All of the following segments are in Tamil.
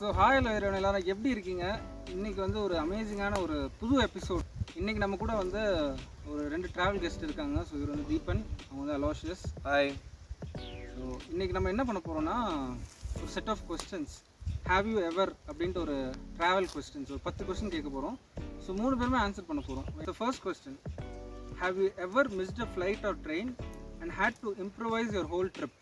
ஸோ ஹாய் எல்லாரும் எல்லாரும் எப்படி இருக்கீங்க? இன்றைக்கி வந்து ஒரு அமேசிங்கான ஒரு புது எபிசோட். இன்றைக்கி நம்ம கூட வந்து ஒரு 2 ட்ராவல் கெஸ்ட் இருக்காங்க. ஸோ இவர் வந்து தீபன், அவங்க வந்து அலோஷியஸ். ஹாய். ஸோ இன்றைக்கி நம்ம என்ன பண்ண போகிறோம்னா, ஒரு set of questions, have you ever அப்படின்ட்டு ஒரு ட்ராவல் கொஸ்டின்ஸ், ஒரு 10 கொஸ்டின் கேட்க போகிறோம். ஸோ 3 பேருமே ஆன்சர் பண்ண போகிறோம். The first question, have you ever missed a flight or train and had to improvise your whole trip?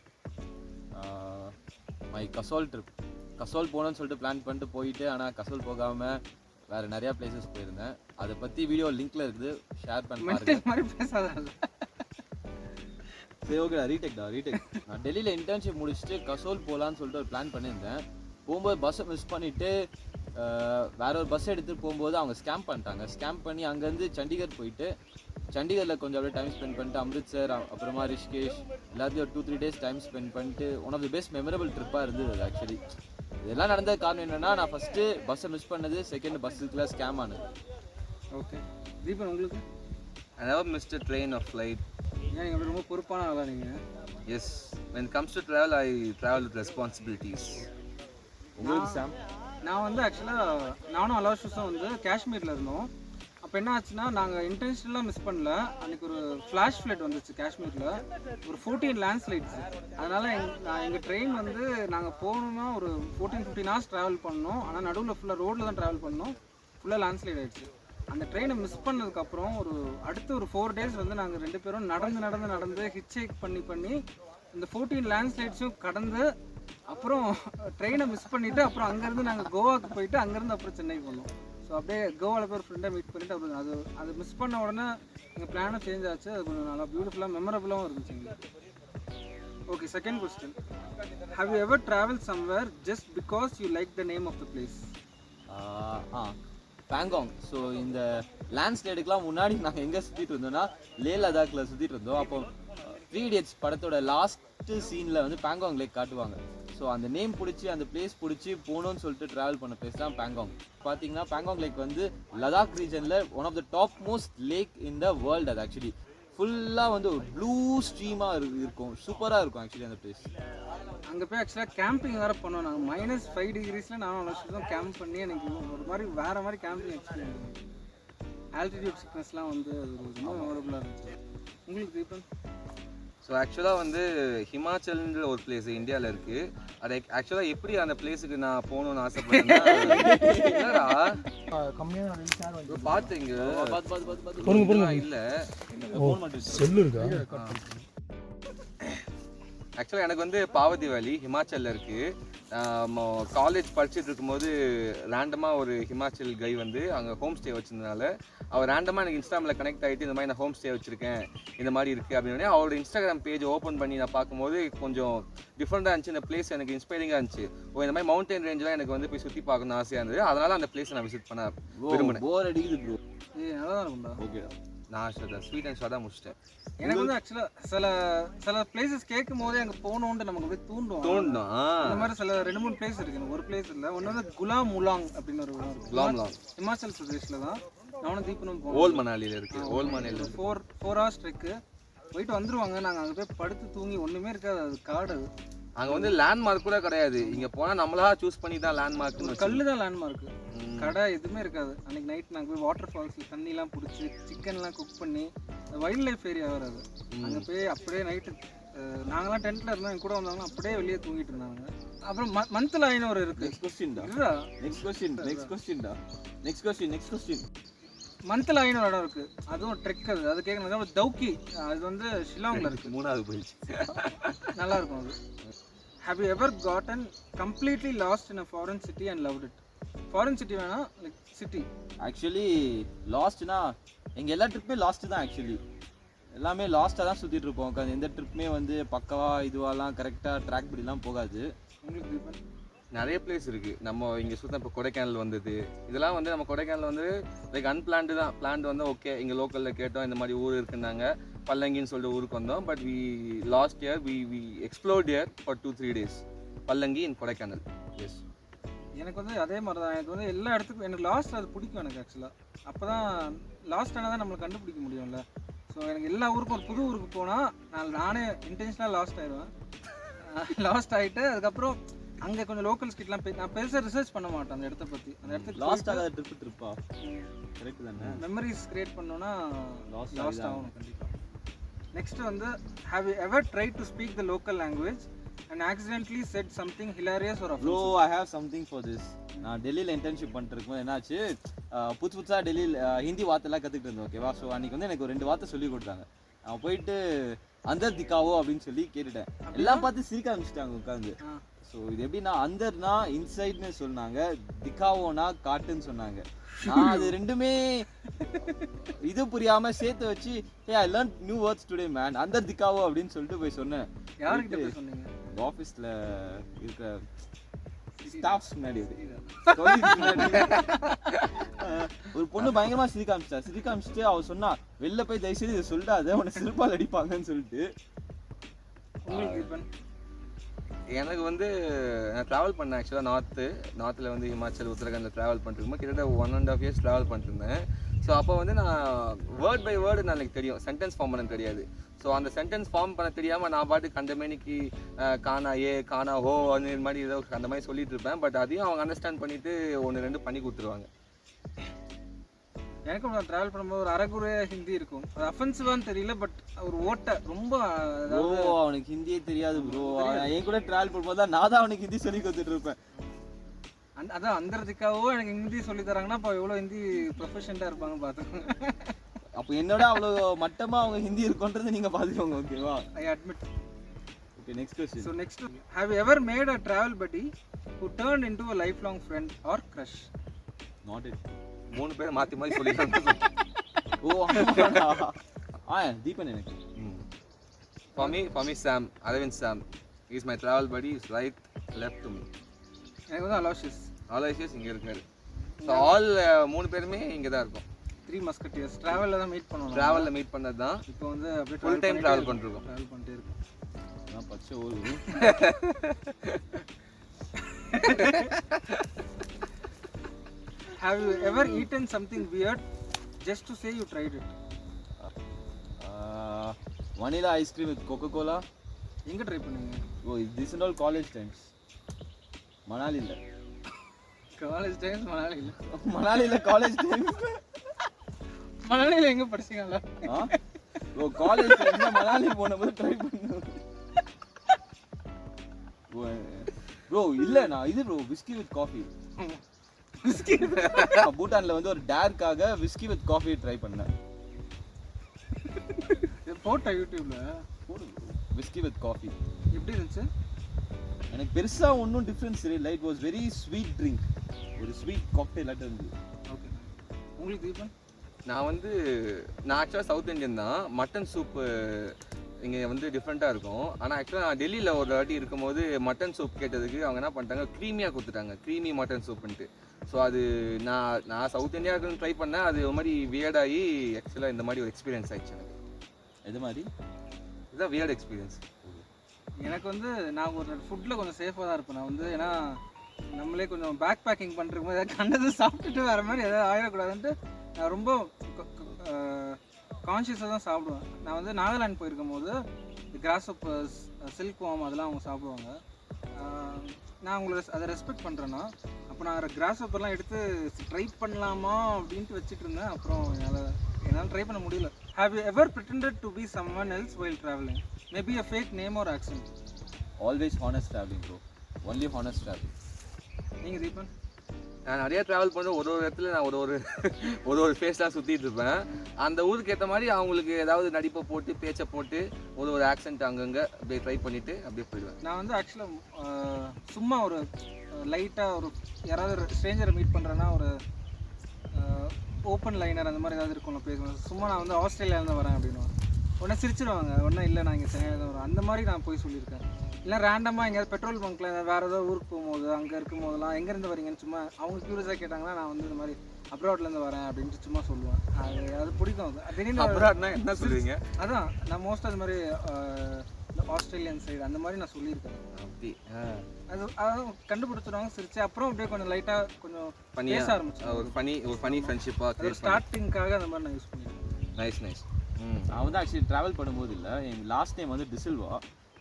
My Kasol trip. Kasol போகணுன்னு சொல்லிட்டு பிளான் பண்ணிட்டு போயிட்டு, ஆனால் கசோல் போகாமல் வேறு நிறையா பிளேசஸ் போயிருந்தேன். அதை பற்றி வீடியோ லிங்க்கில் இருக்குது, ஷேர் பண்ணி மாதிரி பேசாத. சரி, ஓகேடா, ரீடெக். நான் டெல்லியில் இன்டர்ன்ஷிப் முடிச்சுட்டு கசோல் போகலான்னு சொல்லிட்டு ஒரு பிளான் பண்ணியிருந்தேன். போகும்போது பஸ்ஸை மிஸ் பண்ணிவிட்டு வேற ஒரு பஸ் எடுத்துகிட்டு போகும்போது அவங்க ஸ்கேம் பண்ணிட்டாங்க. ஸ்கேம் பண்ணி அங்கேருந்து சண்டிகர் போயிட்டு, சண்டிகரில் கொஞ்சம் அப்படியே டைம் ஸ்பெண்ட் பண்ணிட்டு, அம்ரித்சர் அப்புறமா ரிஷிகேஷ் எல்லாத்தையும் ஒரு 2-3 days டைம் ஸ்பெண்ட் பண்ணிட்டு one of the best memorable ட்ரிப்பாக இருந்தது அது. ஆக்சுவலி இதெல்லாம் நடந்த காரணம் என்னென்னா, நான் ஃபஸ்ட்டு பஸ்ஸை மிஸ் பண்ணது, செகண்ட் பஸ்ஸுக்குலாம் ஸ்கேம் ஆனது. ஓகே தீபன், உங்களுக்கு? I never missed a train or flight. ஏன் நீங்கள் ரொம்ப பொறுப்பான ஆளா நீங்கள்? Yes, when it comes to travel, I travel with responsibilities. உங்களுக்கு சாம்? நான் வந்து ஆக்சுவலாக நானும் அலோஷியஸும் வந்து காஷ்மீரில் இருந்தோம். அப்போ என்ன ஆச்சுன்னா, நாங்கள் இன்டென்ஷனலாக மிஸ் பண்ணல. அன்றைக்கி ஒரு ஃப்ளாஷ் ஃப்ளட் வந்துச்சு காஷ்மீரில், ஒரு 14 லேண்ட்ஸ்லைட்ஸ். அதனால் எங்கள் ட்ரெயின் வந்து நாங்கள் போகணுன்னா ஒரு 14-15 hours ட்ராவல் பண்ணோம். ஆனால் நடுவில் ஃபுல்லாக ரோட்டில் தான் ட்ராவல் பண்ணோம். ஃபுல்லாக லேண்ட்ஸ்லைட் ஆகிடுச்சு. அந்த ட்ரெயினை மிஸ் பண்ணதுக்கப்புறம் அடுத்த ஒரு 4 days வந்து நாங்கள் 2 பேரும் நடந்து ஹிட்ச் பண்ணி இந்த 14 லேண்ட்ஸ்லைட்ஸும் கடந்து, அப்புறம் ட்ரெயினை மிஸ் பண்ணிவிட்டு, அப்புறம் அங்கேருந்து நாங்கள் கோவாவுக்கு போயிட்டு, அங்கேருந்து அப்புறம் சென்னைக்கு போனோம். ஸோ அப்படியே கோவாவில் போய் ஒரு ஃப்ரெண்டை மீட் பண்ணிவிட்டு, அப்புறம் அது மிஸ் பண்ண உடனே எங்கள் பிளானும் சேஞ்ச் ஆச்சு. அது கொஞ்சம் நல்லா பியூட்டிஃபுல்லாக மெமரபுளாகவும் இருந்துச்சு எங்களுக்கு. Okay, second question, have you ever travel somewhere just because you like the name of the place? Pangong. So இந்த லேண்ட்ஸ்லைடுக்கெலாம் முன்னாடி நாங்கள் எங்கே சுற்றிட்டு இருந்தோம்னா, லே லடாக்கில் சுற்றிட்டு இருந்தோம். அப்போ 3 Idiots படத்தோட லாஸ்ட்டு சீனில் வந்து பேங்காங் லேக் காட்டுவாங்க. ஸோ அந்த நேம் பிடிச்சி, அந்த பிளேஸ் பிடிச்சி போகணுன்னு சொல்லிட்டு ட்ராவல் பண்ண பிளேஸ் தான் பேங்காங். பார்த்தீங்கன்னா பேங்காங் லேக் வந்து லடாக் ரீஜனில் one of the top most lake in the world. அது ஆக்சுவலி ஃபுல்லாக வந்து ஒரு ப்ளூ ஸ்ட்ரீமாக இருக்கும், சூப்பராக இருக்கும் ஆக்சுவலி அந்த பிளேஸ். அங்கே போய் ஆக்சுவலாக கேம்பிங் வேறு பண்ணோம். நாங்கள் -5 degrees நானும் வருஷம் கேம்ப் பண்ணி எனக்கு ஒரு மாதிரி வேறு மாதிரி கேம்பிங் எக்ஸ்பீரியன்ஸ். ஆல்டிடியூட் சிக்னஸ்லாம் வந்து அது ரொம்ப மெமரபுளாக இருந்துச்சு. உங்களுக்கு தீபன்? ஸோ ஆக்சுவலாக வந்து ஹிமாச்சல்ன்ற ஒரு பிளேஸ் இந்தியாவில் இருக்குது. அது ஆக்சுவலாக எப்படி அந்த பிளேஸுக்கு நான் போகணுன்னு ஆசைப்பட்டேன்னா, பார்த்துங்க இல்லை ஆக்சுவலாக எனக்கு வந்து பாவதி வேலி ஹிமாச்சலில் இருக்குது. காலேஜ் படிச்சுட்டு இருக்கும்போது ரேண்டமாக ஒரு ஹிமாச்சல் கை வந்து அங்கே ஹோம் ஸ்டே வச்சுருந்தனால, அவர் ரேண்டமாக எனக்கு இன்ஸ்டாகிராமில் கனெக்ட் ஆகிட்டு, இந்த மாதிரி நான் ஹோம் ஸ்டே வச்சுருக்கேன், இந்த மாதிரி இருக்குது அப்படின்னு அவரோட இன்ஸ்டாகிராம் பேஜ் ஓப்பன் பண்ணி நான் பார்க்கும்போது கொஞ்சம் டிஃப்ரெண்ட்டாக இருந்துச்சு. இந்த பிளேஸ் எனக்கு இன்ஸ்பைரிங்காக இருந்துச்சு. இந்த மாதிரி மவுண்டன் ரேஞ்செலாம் எனக்கு வந்து போய் சுற்றி பார்க்கணும்னு ஆசையாக இருந்தது. அதனால் அந்த பிளேஸை நான் விசிட் பண்ண விரும்பினேன். போர் அடிக்குது ப்ரோ. நல்லா தான் இருக்கும்டா. ஓகே, நான் ஸ்வீட் அண்ட் ஷார்ட்டாக முடிச்சிட்டேன். எனக்கு வந்து ஆக்சுவலாக சில பிளேசஸ் கேட்கும் போதே அங்கே போகணுன்ட்டு நமக்கு அப்படியே தூண்டும். இந்த மாதிரி சில 2-3 பிளேஸ் இருக்குது. ஒரு பிளேஸ் இல்லை, ஒன்று வந்து குலாம் முலாங் அப்படின்னு ஒரு இடம் இருக்குது. ஹிமாச்சல் பிரதேஷில் தான். நானும் தீபனும் போனோம். ஓல் மணாலியில் இருக்குது. ஓல் மணாலியில் 4 hours ட்ரெக்கு போயிட்டு வந்துடுவாங்க. நாங்கள் அங்கே போய் படுத்து தூங்கி ஒன்றுமே இருக்காது. அது காடு. அங்கே வந்து லேண்ட்மார்க் கூட கிடையாது. இங்கே போனால் நம்மளா சூஸ் பண்ணி தான் லேண்ட்மார்க். கல்லு தான் லேண்ட்மார்க்கு, கடை எதுவுமே இருக்காது. அன்றைக்கி நைட் நாங்கள் போய் வாட்டர் ஃபால்ஸில் தண்ணிலாம் பிடிச்சி சிக்கன்லாம் குக் பண்ணி, வைல்ட் லைஃப் ஏரியா வராது. அங்கே போய் அப்படியே நைட்டு நாங்களாம் டென்ட்டில் இருந்தோம். என் கூட வந்தாங்கன்னா அப்படியே வெளியே தூங்கிட்டு இருந்தாங்க. அப்புறம் மந்த்தில் ஐநூறு ஒரு இருக்குது. நெக்ஸ்ட் கொஸ்டின் மந்த்தில் 500 இடம் இருக்குது. அதுவும் ட்ரெக். அது கேட்கணும். தௌக்கி, அது வந்து ஷில்லாங்கில் இருக்குது. 3வது போயிடுச்சு. நல்லாயிருக்கும் அது. Have you ever cotton completely last in a foreign city and loved it? Foreign city வேணாம், லைக் சிட்டி. ஆக்சுவலி லாஸ்ட்னா எங்கள் எல்லா ட்ரிப்புமே லாஸ்ட்டு தான். ஆக்சுவலி எல்லாமே லாஸ்ட்டாக தான் சுற்றிட்டு இருப்போம். எந்த ட்ரிப்புமே வந்து பக்கவாக இதுவாலாம் கரெக்டாக ட்ராக் படிலாம் போகாது. உங்களுக்கு நிறைய பிளேஸ் இருக்குது. நம்ம இங்கே சுற்றி இப்போ கொடைக்கானல் வந்தது. இதெல்லாம் வந்து நம்ம கொடைக்கானல் வந்து லைக் அன்பிளான்டு தான். பிளான்டு வந்து ஓகே, இங்கே லோக்கலில் கேட்டோம் இந்த மாதிரி ஊர் இருக்குன்னாங்க, பல்லங்கின்னு சொல்லிட்டு ஊருக்கு வந்தோம். But last year we explored here for 2-3 days. Pallangi in Kodaikanal. Yes, எனக்கு வந்து அதே மாதிரி தான். எனக்கு வந்து எல்லா இடத்துக்கும் எனக்கு லாஸ்ட் அது பிடிக்கும். எனக்கு ஆக்சுவலாக அப்போ தான் லாஸ்ட் ஆனால் தான் நம்மளை கண்டுபிடிக்க முடியும்ல. ஸோ எனக்கு எல்லா ஊருக்கும், ஒரு புது ஊருக்கு போனால் நானே இன்டென்ஷனாக லாஸ்ட் ஆகிடுவேன். லாஸ்ட் ஆகிட்டு அதுக்கப்புறம் அங்கே கொஞ்சம் லோக்கல்ஸ் கிட்டலாம் நான் பெருசாக ரிசர்ச் பண்ண மாட்டேன் அந்த இடத்த பற்றி. அந்த இடத்துக்கு லாஸ்ட் ஆகாத ட்ரிப்பா கரெக்ட் தானே? மெமரிஸ் கிரியேட் பண்ணோன்னா Lost லாஸ்ட் ஆகணும் கண்டிப்பாக. நெக்ஸ்ட் வந்து have you ever try to speak the local language and accidentally set something hilarious ஒரு bro I have something for this. நான் டெல்லியில் இன்டர்ன்ஷிப் பண்ணிருக்கும் என்னாச்சு, புதுசாக டெல்லியில் ஹிந்தி வார்த்தைலாம் கற்றுக்கிட்டு இருந்தேன். ஓகேவா? ஸோ அன்றைக்கி வந்து எனக்கு ஒரு 2 வார்த்தை சொல்லி கொடுத்தாங்க. நான் போயிட்டு அந்தர் திக்காவோ அப்படின்னு சொல்லி கேட்டுட்டேன். எல்லாம் பார்த்து சிரிக்க ஆரம்பிச்சிட்டாங்க உட்காந்து. ஸோ இது எப்படின்னா, அந்தர்னா இன்சைட்னு சொன்னாங்க, திக்காவோனா காட்டுன்னு சொன்னாங்க. நான் அது ரெண்டுமே இது புரியாம சேர்த்து வச்சு I learn new words today man, அந்தர் திக்காவோ அப்படின்னு சொல்லிட்டு போய் சொன்னேன். யார்கிட்ட போய் சொன்னீங்க? ஆஃபீஸில் இருக்கிற ஸ்டாஃப்ஸ் முன்னாடி ஒரு பொண்ணு பயங்கரமா சிரிக்க ஆரம்பிச்சிட்டு அவ சொன்னா, வெளில போய் தயவுசெய்து இதை சொல்லிட்டாத, உன்னை சிரிப்பால் அடிப்பாங்கன்னு சொல்லிட்டு. உங்களுக்கு எனக்கு வந்து நான் ட்ராவல் பண்ணேன் ஆக்சுவலாக நார்த்தில் வந்து ஹிமாச்சல் உத்தரகாண்டில் ட்ராவல் பண்ணிருக்கும்போது கிட்டத்தட்ட 1.5 years ட்ராவல் பண்ணிருந்தேன். ஸோ அப்போ வந்து நான் வேர்ட் பை வேர்டு நான் எனக்கு தெரியும், சென்டென்ஸ் ஃபார்ம் பண்ண தெரியாது. ஸோ அந்த சென்டென்ஸ் ஃபார்ம் பண்ண தெரியாமல் நான் பாட்டுக்கு அந்த மேனிக்கு கானா ஏ கானா ஹோ அந்த மாதிரி ஏதோ அந்த மாதிரி சொல்லிட்டு இருப்பேன். பட் அதையும் அவங்க அண்டர்ஸ்டாண்ட் பண்ணிட்டு 1-2 பண்ணி கொடுத்துருவாங்க. எனக்கும் நான் ட்ராவல் பண்ணும்போது ஒரு அரைகுறை ஹிந்தி இருக்கும். அது அஃபென்சிவான்னு தெரியல, பட் ஒரு ஓட்ட ரொம்ப ப்ரோ அவனுக்கு ஹிந்தியே தெரியாது ப்ரோ. என் கூட ட்ராவல் பண்ணும்போது தான் நான் தான் அவனுக்கு ஹிந்தி சொல்லி கொடுத்துட்டு இருப்பேன். அதான் அந்தர்திக்காவோ எனக்கு ஹிந்தி சொல்லி தராங்கன்னா அப்போ எவ்வளோ ஹிந்தி ப்ரொஃபஷனலாக இருப்பாங்க பார்த்துக்கோங்க. அப்போ என்னோட அவ்வளோ மட்டமாக அவங்க ஹிந்தி இருக்குன்றது நீங்கள் பார்த்துக்கோங்க. ஓகேவா? I admit. Okay, next question. So next, have you ever made a travel buddy who turn into a life long friend or crush? Not it. 3 பேர் மாற்றி மாற்றி சொல்லிட்டாங்க. ஓ தீபன் எனக்கு. For me Sam, Aravind Sam. He is my travel buddy, is right left to me. எனக்கு வந்து Aloysius இங்கே இருக்காரு. ஸோ ஆல் 3 பேருமே இங்கே தான் இருக்கும். 3 மஸ்கட்டியர்ஸ் ட்ராவலில் தான் மீட் பண்ணுவோம். ட்ராவலில் மீட் பண்ணது தான். இப்போ வந்து அப்படியே ஃபுல் டைம் ட்ராவல் பண்ணிருக்கோம். ட்ராவல் பண்ணிட்டே இருக்கோம். நான் பச்சை ஊரு. Have you ever eaten something weird just to say you tried it? Vanilla ice cream with Coca-Cola. எங்க ட்ரை பண்ணீங்க? ஓ this and all college times. மணாலில. காலேஜ் டைம்ஸ் மணாலில. மணாலில காலேஜ் டைம்ஸ். மணாலில எங்க படிச்சீங்களா? ஓ காலேஜ் டைம்ல மணாலி போனபோது ட்ரை பண்ணேன். ப்ரோ இல்ல நான் இது bro whisky with coffee. Whisky பூட்டான்ல வந்து ஒரு டேர்க்காக விஸ்கி வித் காஃபி ட்ரை பண்ணேன். போட்டா யூடியூப்ல விஸ்கி வித் காஃபி எப்படி இருந்துச்சு? எனக்கு பெருசா ஒன்றும் டிஃப்ரென்ஸ் தெரியல. It was very sweet drink, ஒரு ஸ்வீட் காக்டெயில் ஆட்டம் இருந்தது. ஓகே, உங்களுக்கு தீபன்? நான் ஆக்சுவலாக சவுத் இந்தியன் தான். மட்டன் சூப்பு இங்கே வந்து டிஃப்ரெண்ட்டாக இருக்கும். ஆனால் ஆக்சுவலாக நான் டெல்லியில் ஒரு வாட்டி இருக்கும்போது மட்டன் சூப் கேட்டதுக்கு அவங்க என்ன பண்ணிட்டாங்க, க்ரீமியாக கொடுத்துட்டாங்க, க்ரீமி மட்டன் சூப்புன்ட்டு. ஸோ அது நான் சவுத் இந்தியா இருக்குன்னு ட்ரை பண்ணேன். அது ஒரு மாதிரி வியர்டாகி ஆக்சுவலாக இந்த மாதிரி ஒரு எக்ஸ்பீரியன்ஸ் ஆயிடுச்சு எனக்கு. எது மாதிரி? இதுதான் வியர்ட் எக்ஸ்பீரியன்ஸ். எனக்கு வந்து நான் ஒரு ஃபுட்டில் கொஞ்சம் சேஃபாக தான் இருப்பேன். நான் வந்து ஏன்னா நம்மளே கொஞ்சம் பேக் பேக்கிங் பண்ணுறக்கும் போது எதாவது கண்டது சாப்பிட்டுட்டு வேறு மாதிரி எதாவது ஆயிடக்கூடாதுன்ட்டு நான் ரொம்ப கான்ஷியஸாக தான் சாப்பிடுவேன். நான் வந்து நாகாலாந்து போயிருக்கும் போது கிராஸ் ஆப்பர்ஸ், சில்க் வார்ம் அதெல்லாம் அவங்க சாப்பிடுவாங்க. நான் அவங்கள அதை ரெஸ்பெக்ட் பண்ணுறேன்னா அப்போ நான் கிராஸ் ஆப்பர்லாம் எடுத்து ட்ரை பண்ணலாமா அப்படின்ட்டு வச்சுட்டு இருந்தேன். அப்புறம் என்னால் ட்ரை பண்ண முடியல. Have you ever pretended to be someone else while traveling? Maybe a fake name or accent? Always honest traveling bro. Only honest traveling. நீங்கள் தீபன்? நான் நிறைய ட்ராவல் பண்ணுறேன். ஒரு இடத்துல நான் ஒரு ஃபேஸ்லாம் சுற்றிட்டு இருப்பேன். அந்த ஊருக்கு ஏற்ற மாதிரி அவங்களுக்கு ஏதாவது நடிப்பை போட்டு பேச்சை போட்டு ஒரு ஆக்சென்ட் அங்கங்கே அப்படியே ட்ரை பண்ணிவிட்டு அப்படியே போயிடுவேன். நான் வந்து ஆக்சுவலாக சும்மா ஒரு லைட்டாக ஒரு யாராவது ஸ்ட்ரேஞ்சரை மீட் பண்ணுறேன்னா ஒரு ஓப்பன் லைனர் அந்த மாதிரி ஏதாவது இருக்கும்ல பேசுவேன். சும்மா நான் வந்து ஆஸ்திரேலியாவிலேருந்து வரேன் அப்படின்னு உடனே சிரிச்சிருவாங்க. உடனே இல்லை நான் இங்கே சென்னையில் தான் வரேன் அந்த மாதிரி நான் போய் சொல்லியிருக்கேன். இல்லை ரேண்டமாக எங்கேயாவது பெட்ரோல் பங்க்கில் வேறு ஏதாவது ஊருக்கு போகும்போது அங்கே இருக்கும் போதெல்லாம் எங்கேருந்து வரீங்கன்னு சும்மா அவங்க க்யூரியஸாக கேட்டாங்கன்னா நான் வந்து இந்த மாதிரி அப்ராட்லேருந்து வரேன் அப்படின்ட்டு சும்மா சொல்லுவேன். அது பிடிக்கும். திடீர்னு அப்ராட்னா என்ன சொல்லுவீங்க? அதான் நான் மோஸ்ட்டாக அது மாதிரி ஆஸ்திரேலியன் சைடு அந்த மாதிரி நான் சொல்லியிருக்கேன். அப்படி அதான் கண்டுபிடிச்சிடுவாங்க சிரிச்சு. அப்புறம் அப்படியே கொஞ்சம் லைட்டாக கொஞ்சம் பேச ஆரம்பிச்சேன். ஒரு ஃபனி ஃப்ரெண்ட்ஷிப்பாக ஸ்டார்டிங்காக அந்த மாதிரி நான் யூஸ் பண்ணியிருக்கேன். நைஸ். நான் வந்து ஆக்சுவலி ட்ராவல் பண்ணும்போது இல்லை, எங்கள் லாஸ்ட் டைம் வந்து டிசில்வா.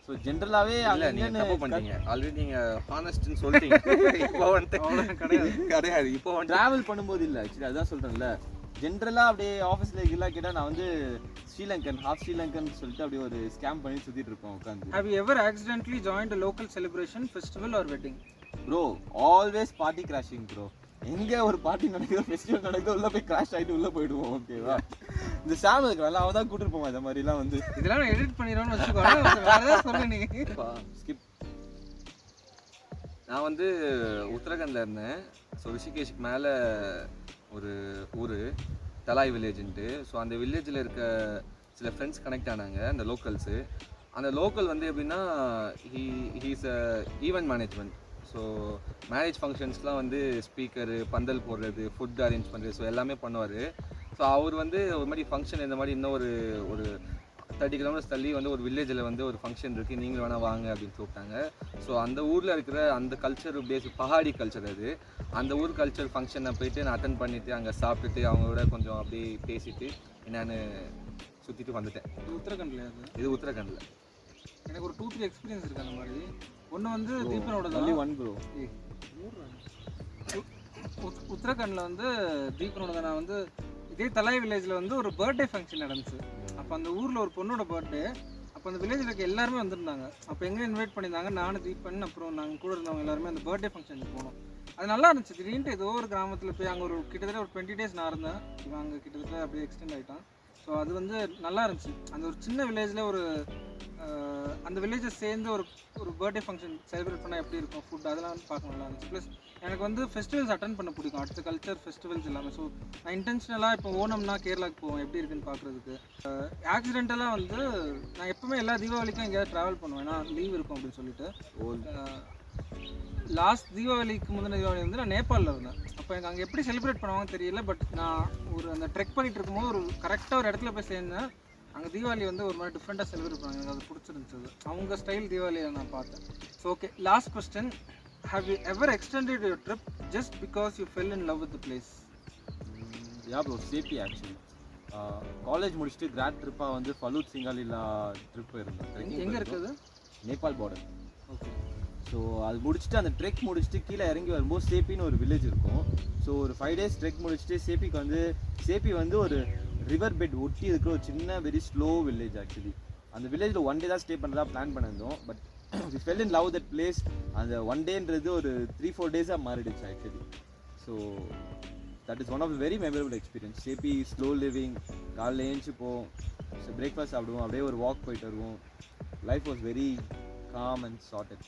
ஸோ ஸோ ஜென்ரலாகவே இல்ல நீங்க தப்பு பண்ணிட்டீங்க. ஆல்ரெடி நீங்க ஹானஸ்ட்னு சொல்லிட்டீங்க. இப்போ வந்து கிடையாது. இப்போ வந்து ட்ராவல் பண்ணும்போது இல்லை ஆக்சுவலி அதுதான் சொல்கிறேன்ல. ஜென்ரலாக அப்படியே ஆஃபீஸில் இதெல்லாம் கேட்டால் நான் வந்து ஸ்ரீலங்கன் ஹாஃப் ஸ்ரீலங்கன் சொல்லிட்டு அப்படியே ஒரு ஸ்கேம் பண்ணி சுற்றிட்டு இருப்போம் உட்காந்து. Have you ever accidentally joined a local celebration, festival or wedding? Bro always party crashing bro. எங்கே ஒரு பார்ட்டி நடக்குதோ ஃபெஸ்டிவல் நடக்குதோ உள்ளே போய் கிராஷ் ஆகிட்டு உள்ளே போயிடுவோம். ஓகேவா? இந்த சாம் இருக்கிறால அவன் தான் கூட்டிட்டு போவான் இந்த மாதிரிலாம் வந்து. இதெல்லாம் நான் எடிட் பண்ணிடுவேன்னு வச்சுக்கோங்க. வேற ஏதாவது சொல்ல நீங்க. ஸ்கிப். நான் வந்து உத்தரகண்டில் இருந்தேன். ஸோ ரிஷிகேஷுக்கு மேலே ஒரு ஊர் தலாய் வில்லேஜ்ன்ட்டு. ஸோ அந்த வில்லேஜில் இருக்க சில ஃப்ரெண்ட்ஸ் கனெக்ட் ஆனாங்க, அந்த லோக்கல்ஸு. அந்த லோக்கல் வந்து எப்படின்னா he's a event management. So marriage ஃபங்க்ஷன்ஸ்லாம் வந்து ஸ்பீக்கரு, பந்தல் போடுறது, ஃபுட் அரேஞ்ச் பண்ணுறது, ஸோ எல்லாமே பண்ணுவார். ஸோ அவர் வந்து ஒரு மாதிரி ஃபங்க்ஷன் இந்த மாதிரி இன்னும் ஒரு 30 கிலோமீட்டர்ஸ் தள்ளி வந்து ஒரு வில்லேஜில் வந்து ஒரு ஃபங்க்ஷன் இருக்குது, நீங்களும் வேணால் வாங்க அப்படின்னு கூப்பிட்டாங்க. ஸோ அந்த ஊரில் இருக்கிற அந்த கல்ச்சர் பேஸ் பஹாடி கல்ச்சர் அது. அந்த ஊர் கல்ச்சர் ஃபங்க்ஷனை போயிட்டு நான் அட்டன் பண்ணிவிட்டு அங்கே சாப்பிட்டுட்டு அவங்களோட கொஞ்சம் அப்படியே பேசிவிட்டு நான் சுற்றிட்டு வந்துட்டேன். உத்தரகண்ட்ல இது உத்தரகண்டில். எனக்கு ஒரு 2-3 எக்ஸ்பீரியன்ஸ் இருக்குது அந்த மாதிரி. ஒன்று வந்து தீபனோட தான். One bro. உத்தரகண்டில் வந்து தீபனோட தான். நான் வந்து இதே தலாய் வில்லேஜில் வந்து ஒரு பர்த்டே ஃபங்க்ஷன் நடந்துச்சு. அப்போ அந்த ஊரில் ஒரு பொண்ணோட பர்த்டே. அப்போ அந்த வில்லேஜில் இருக்க எல்லாருமே வந்திருந்தாங்க. அப்போ எங்கே இன்வைட் பண்ணியிருந்தாங்க, நானும் தீபன் அப்புறம் நாங்கள் கூட இருந்தவங்க எல்லாருமே அந்த பர்த்டே ஃபங்க்ஷனுக்கு போனோம். அது நல்லா இருந்துச்சு. திடீர்னு ஏதோ ஒரு கிராமத்தில் போய் அங்கே ஒரு கிட்டத்தட்ட ஒரு 20 days நான் இருந்தேன். இவன் அங்கே கிட்டத்தட்ட அப்படியே எக்ஸ்டெண்ட் ஆகிட்டான். ஸோ அது வந்து நல்லா இருந்துச்சு. அந்த ஒரு சின்ன வில்லேஜில் ஒரு அந்த வில்லேஜை சேர்ந்து ஒரு பர்த்டே ஃபங்க்ஷன் செலிப்ரேட் பண்ணால் எப்படி இருக்கும், ஃபுட் அதெல்லாம் வந்து பார்க்க நல்லா இருந்துச்சு. ப்ளஸ் எனக்கு வந்து ஃபெஸ்டிவல்ஸ் அட்டன் பண்ண பிடிக்கும், அடுத்த கல்ச்சர் ஃபெஸ்டிவல்ஸ் எல்லாமே. ஸோ நான் இன்டென்ஷனலாக இப்போ ஓணம்னா கேரளாவுக்கு போவேன் எப்படி இருக்குன்னு பார்க்குறதுக்கு. ஆக்சிடென்டலாக வந்து நான் எப்பவுமே எல்லா தீபாவளிக்கும் எங்கேயாவது ட்ராவல் பண்ணுவேன், ஏன்னா லீவ் இருக்கும் அப்படின்னு சொல்லிட்டு. லாஸ்ட் தீபாவளிக்கு முந்தின தீபாவளி வந்து நான் நேபாளில் இருந்தேன். அப்போ எனக்கு அங்கே எப்படி செலிப்ரேட் பண்ணுவாங்கன்னு தெரியல. பட் நான் அந்த ட்ரெக் பண்ணிட்டு இருக்கும்போது ஒரு கரெக்டாக ஒரு இடத்துல போய் சேர்ந்தேன். அங்கே தீபாவளி வந்து ஒரு மாதிரி டிஃப்ரெண்ட்டாக செலிப்ரேட் பண்ணாங்க. எனக்கு அது பிடிச்சிருந்துச்சு. அவங்க ஸ்டைல் தீபாவளியை நான் பார்த்தேன். So okay, last question. Have you ever extended your trip just because you fell in love with the place? Yeah bro, சேபி ஆக்சுவலி. காலேஜ் முடிச்சுட்டு கிராட் ட்ரிப்பாக வந்து ஃபலூத் சிங்காலிலா ட்ரிப் இருந்தேன். எங்கே இருக்குது? நேபாள் பார்டர். ஓகே. ஸோ அது முடிச்சுட்டு அந்த ட்ரெக் முடிச்சுட்டு கீழே இறங்கி வரும்போது சேப்பின்னு ஒரு வில்லேஜ் இருக்கும். ஸோ ஒரு 5 days ட்ரெக் முடிச்சுட்டு சேப்பி வந்து ஒரு ரிவர் பெட் ஒட்டி இருக்கிற ஒரு சின்ன வெரி ஸ்லோ வில்லேஜ் ஆக்சுவலி. அந்த வில்லேஜில் 1 day தான் ஸ்டே பண்ணுறதா பிளான் பண்ணியிருந்தோம். But we fell in love that place. அந்த 1 dayன்றது ஒரு 3-4 days மாறிடுச்சு actually. So that is one of very memorable experience. சேப்பி ஸ்லோ லிவிங். காலையில் ஏஞ்சிப்போம், பிரேக்ஃபாஸ்ட் சாப்பிடுவோம், அப்படியே ஒரு வாக் போயிட்டு வருவோம். Life was very calm and sorted.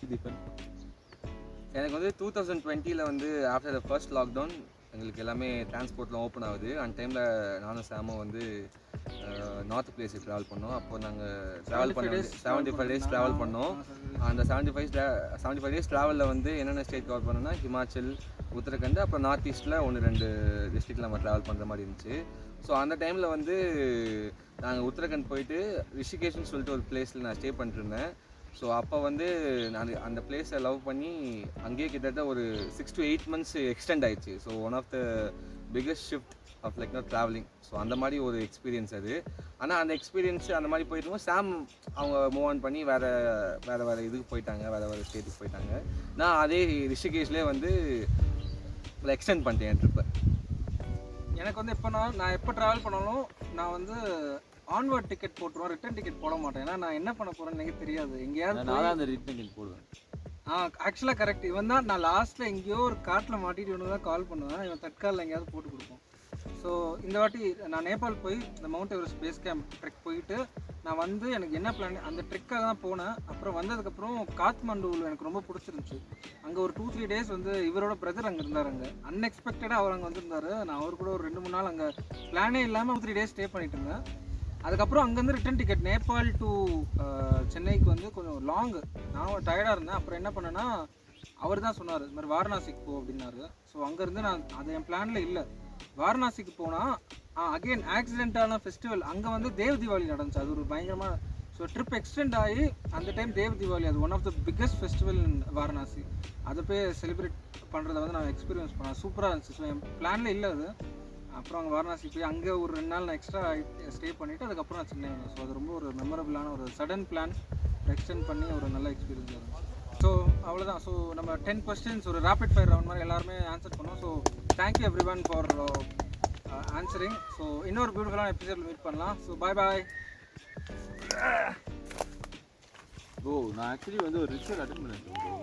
எனக்கு வந்து 2020 வந்து ஆஃப்டர் த ஃபர்ஸ்ட் லாக்டவுன் எங்களுக்கு எல்லாமே டிரான்ஸ்போர்ட்லாம் ஓப்பன் ஆகுது. அந்த டைமில் நானும் சாமும் வந்து நார்த் பிளேஸுக்கு ட்ராவல் பண்ணோம். அப்போ நாங்கள் ட்ராவல் பண்ண 75 days ட்ராவல் பண்ணோம். அந்த 75 days ட்ராவலில் வந்து என்னென்ன ஸ்டேட் கவர் பண்ணோன்னா ஹிமாச்சல், உத்தரகண்ட், அப்புறம் நார்த் ஈஸ்ட்டில் 1-2 டிஸ்ட்ரிக்டில் நம்ம ட்ராவல் பண்ணுற மாதிரி இருந்துச்சு. ஸோ அந்த டைமில் வந்து நாங்கள் உத்தரகண்ட் போயிட்டு ரிஷிகேஷ்னு சொல்லிட்டு ஒரு பிளேஸில் நான் ஸ்டே பண்ணிட்டுருந்தேன். ஸோ அப்போ வந்து நான் அந்த பிளேஸை லவ் பண்ணி அங்கேயே கிட்டத்தட்ட ஒரு 6 to 8 months எக்ஸ்டெண்ட் ஆயிடுச்சு. So one of the biggest shift of like not travelling. So அந்த மாதிரி ஒரு எக்ஸ்பீரியன்ஸ் அது. ஆனால் அந்த எக்ஸ்பீரியன்ஸ் அந்த மாதிரி போயிட்டு சாம் அவங்க மூவ் ஆன் பண்ணி வேறு இதுக்கு போயிட்டாங்க, வேறு ஸ்டேட்டுக்கு போயிட்டாங்க. நான் அதே ரிஷிகேஷ்லேயே வந்து எக்ஸ்டெண்ட் பண்ணிட்டேன் என் ட்ரிப்பை. எனக்கு வந்து நான் எப்போ ட்ராவல் பண்ணாலும் நான் வந்து ஆன்வர்ட் டிக்கெட் போட்டுருவோம், ரிட்டர்ன் டிக்கெட் போட மாட்டேன். ஏன்னா நான் என்ன பண்ண போகிறேன்னு எனக்கு தெரியாது. எங்கேயாவது நான் அந்த ரிட்டர்ன் டிக்கெட் போடுவேன். ஆக்சுவலாக கரெக்ட். இவன் தான் நான் லாஸ்ட்டில் எங்கேயோ ஒரு காட்டில் மாட்டிட்டு இவனுக்கு தான் கால் பண்ணுவேன். இவன் தற்காலில் எங்கேயாவது போட்டு கொடுப்போம். ஸோ இந்த வாட்டி நான் நேபாள் போய் இந்த Mount Everest base camp trek போயிட்டு நான் வந்து எனக்கு என்ன பிளான் அந்த ட்ரெக்காக தான் போனேன். அப்புறம் வந்ததுக்கப்புறம் காத்மண்டுவில் எனக்கு ரொம்ப பிடிச்சிருந்துச்சு. அங்கே ஒரு 2-3 days வந்து இவரோட பிரதர் அங்கே இருந்தார். அங்கே அன்எக்ஸ்பெக்டடாக அவர் அங்கே வந்திருந்தார். நான் அவர் கூட ஒரு 2-3 நாள் அங்கே பிளானே இல்லாமல் 2-3 days ஸ்டே பண்ணிட்டு இருந்தேன். அதுக்கப்புறம் அங்கேருந்து ரிட்டன் டிக்கெட் நேபாள் டு சென்னைக்கு வந்து கொஞ்சம் லாங்கு. நான் டயர்டாக இருந்தேன். அப்புறம் என்ன பண்ணேன்னா அவர் தான் சொன்னார் இது மாதிரி வாரணாசிக்கு போ அப்படின்னாரு. ஸோ அங்கேருந்து நான் அது என் பிளானில் இல்லை. வாரணாசிக்கு போனால் அகெயின் ஆக்சிடென்டான ஃபெஸ்டிவல் அங்கே வந்து தேவ் தீபாவளி நடந்துச்சு. அது ஒரு பயங்கரமாக. ஸோ ட்ரிப் எக்ஸ்டெண்ட் ஆகி அந்த டைம் தேவ் தீபாவளி அது one of the biggest festival in Varanasi. அதை போய் செலிப்ரேட் பண்ணுறதை வந்து நான் எக்ஸ்பீரியன்ஸ் பண்ணேன். சூப்பராக இருந்துச்சு. ஸோ என் பிளானில் இல்லை அது. அப்புறம் அங்கே வாரணாசி போய் அங்கே ஒரு 2 நாள் நான் எக்ஸ்ட்ரா ஸ்டே பண்ணிவிட்டு அதுக்கப்புறம் நான் சென்னை வந்தேன். ஸோ அது ரொம்ப ஒரு மெமரபிளான ஒரு சடன் பிளான். எக்ஸ்டெண்ட் பண்ணி ஒரு நல்ல எக்ஸ்பீரியன்ஸ் இருக்கும். ஸோ அவ்வளோதான். ஸோ நம்ம 10 கொஸ்டின்ஸ் ஒரு ரேபிட் ஃபயர் ரவுண்ட் மாதிரி எல்லாருமே ஆன்சர் பண்ணோம். So thank you every one for answering. So இன்னொரு பியூட்டிஃபுல்லான எபிசோடில் மீட் பண்ணலாம். So bye. ப்ரோ நான் ஆக்சுவலி வந்து ஒரு ரிச்சுவல் அட்டென்ட் பண்ணிருக்கேன் ப்ரோ.